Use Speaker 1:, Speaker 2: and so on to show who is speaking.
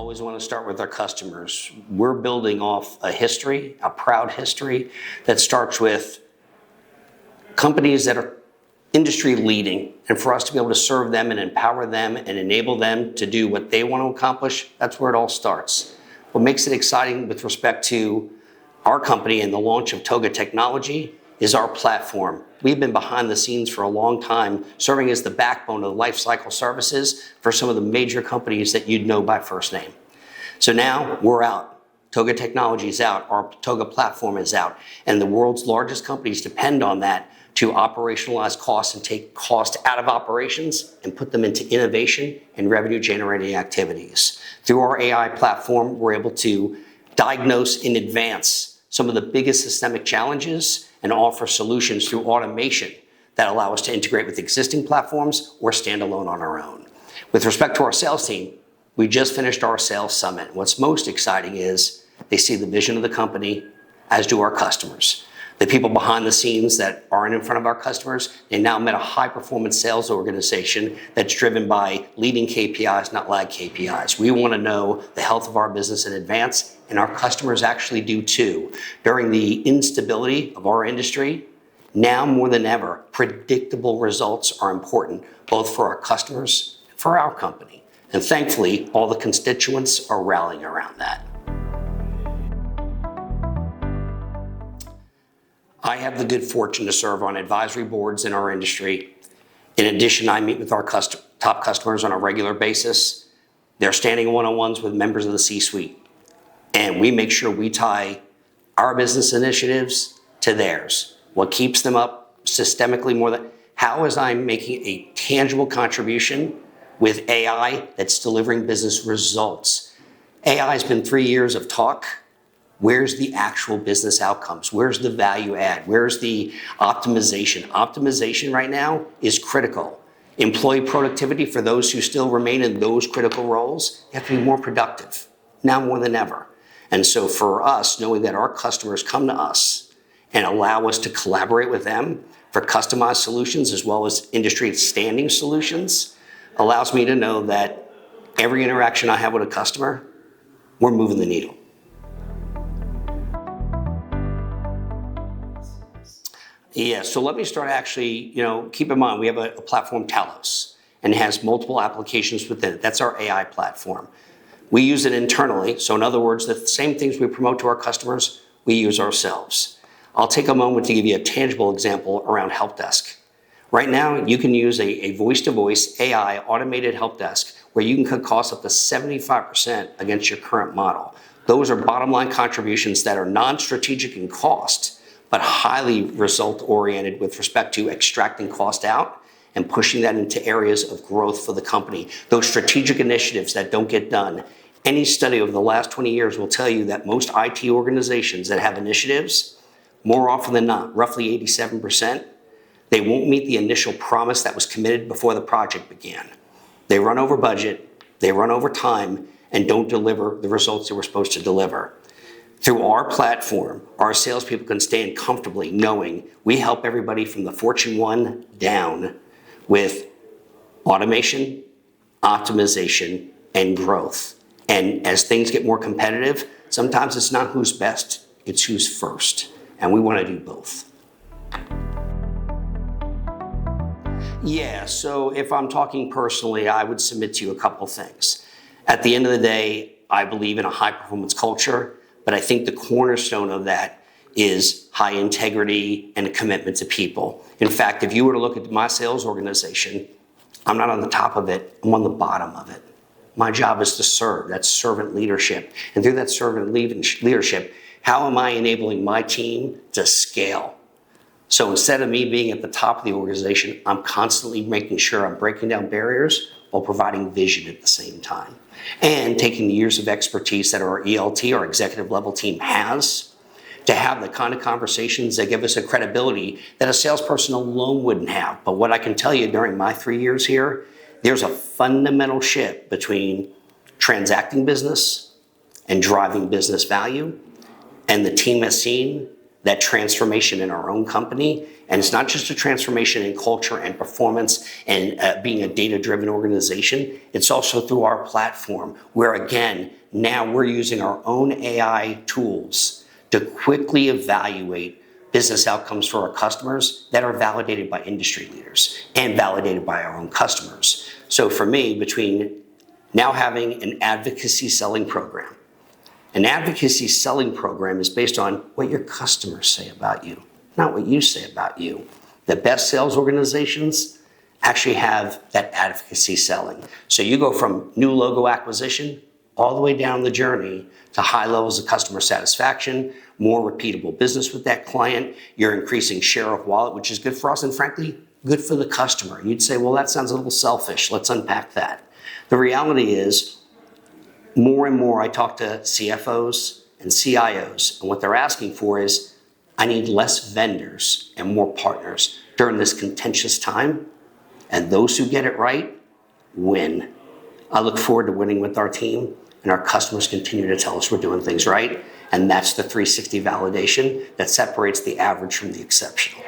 Speaker 1: always want to start with our customers. We're building off a history, a proud history, that starts with companies that are industry leading. And for us to be able to serve them and empower them and enable them to do what they want to accomplish, that's where it all starts. What makes it exciting with respect to our company and the launch of TOGA technology is our platform. We've been behind the scenes for a long time, serving as the backbone of life cycle services for some of the major companies that you'd know by first name. So now we're out. TOGA technology is out. Our TOGA platform is out. And the world's largest companies depend on that to operationalize costs and take cost out of operations and put them into innovation and revenue generating activities. Through our AI platform, we're able to diagnose in advance some of the biggest systemic challenges and offer solutions through automation that allow us to integrate with existing platforms or stand alone on our own. With respect to our sales team, we just finished our sales summit. What's most exciting is they see the vision of the company, as do our customers. The people behind the scenes that aren't in front of our customers, they now met a high-performance sales organization that's driven by leading KPIs, not lag KPIs. We want to know the health of our business in advance, and our customers actually do too. During the instability of our industry, now more than ever, predictable results are important, both for our customers and for our company. And thankfully, all the constituents are rallying around that. I have the good fortune to serve on advisory boards in our industry. In addition, I meet with our top customers on a regular basis. They're standing one-on-ones with members of the C-suite. And we make sure we tie our business initiatives to theirs. What keeps them up systemically more than, how is I making a tangible contribution with AI that's delivering business results? AI has been 3 years of talk. Where's the actual business outcomes? Where's the value add? Where's the optimization? Optimization right now is critical. Employee productivity for those who still remain in those critical roles, you have to be more productive, now more than ever. And so for us, knowing that our customers come to us and allow us to collaborate with them for customized solutions as well as industry standing solutions, allows me to know that every interaction I have with a customer, we're moving the needle. Yeah, so let me start actually, keep in mind, we have a platform, Talos, and it has multiple applications within it. That's our AI platform. We use it internally. So in other words, the same things we promote to our customers, we use ourselves. I'll take a moment to give you a tangible example around help desk. Right now, you can use a voice-to-voice AI automated help desk where you can cut costs up to 75% against your current model. Those are bottom line contributions that are non-strategic in cost, but highly result-oriented with respect to extracting cost out and pushing that into areas of growth for the company. Those strategic initiatives that don't get done. Any study over the last 20 years will tell you that most IT organizations that have initiatives, more often than not, roughly 87%, they won't meet the initial promise that was committed before the project began. They run over budget, they run over time, and don't deliver the results they were supposed to deliver. Through our platform, our salespeople can stand comfortably knowing we help everybody from the Fortune 1 down with automation, optimization, and growth. And as things get more competitive, sometimes it's not who's best, it's who's first. And we want to do both. Yeah, so if I'm talking personally, I would submit to you a couple things. At the end of the day, I believe in a high-performance culture. But I think the cornerstone of that is high integrity and a commitment to people. In fact, if you were to look at my sales organization, I'm not on the top of it, I'm on the bottom of it. My job is to serve, that's servant leadership. And through that servant leadership, how am I enabling my team to scale? So instead of me being at the top of the organization, I'm constantly making sure I'm breaking down barriers while providing vision at the same time. And taking the years of expertise that our ELT, our executive level team has, to have the kind of conversations that give us a credibility that a salesperson alone wouldn't have. But what I can tell you during my 3 years here, there's a fundamental shift between transacting business and driving business value. And the team has seen that transformation in our own company. And it's not just a transformation in culture and performance and being a data-driven organization. It's also through our platform where, again, now we're using our own AI tools to quickly evaluate business outcomes for our customers that are validated by industry leaders and validated by our own customers. So for me, between now having an advocacy selling program, an advocacy selling program is based on what your customers say about you, not what you say about you. The best sales organizations actually have that advocacy selling. So you go from new logo acquisition all the way down the journey to high levels of customer satisfaction, more repeatable business with that client. You're increasing share of wallet, which is good for us and frankly, good for the customer. You'd say, well, that sounds a little selfish. Let's unpack that. The reality is, more and more I talk to CFOs and CIOs, and what they're asking for is, I need less vendors and more partners during this contentious time, and those who get it right win. I look forward to winning with our team, and our customers continue to tell us we're doing things right, and that's the 360 validation that separates the average from the exceptional.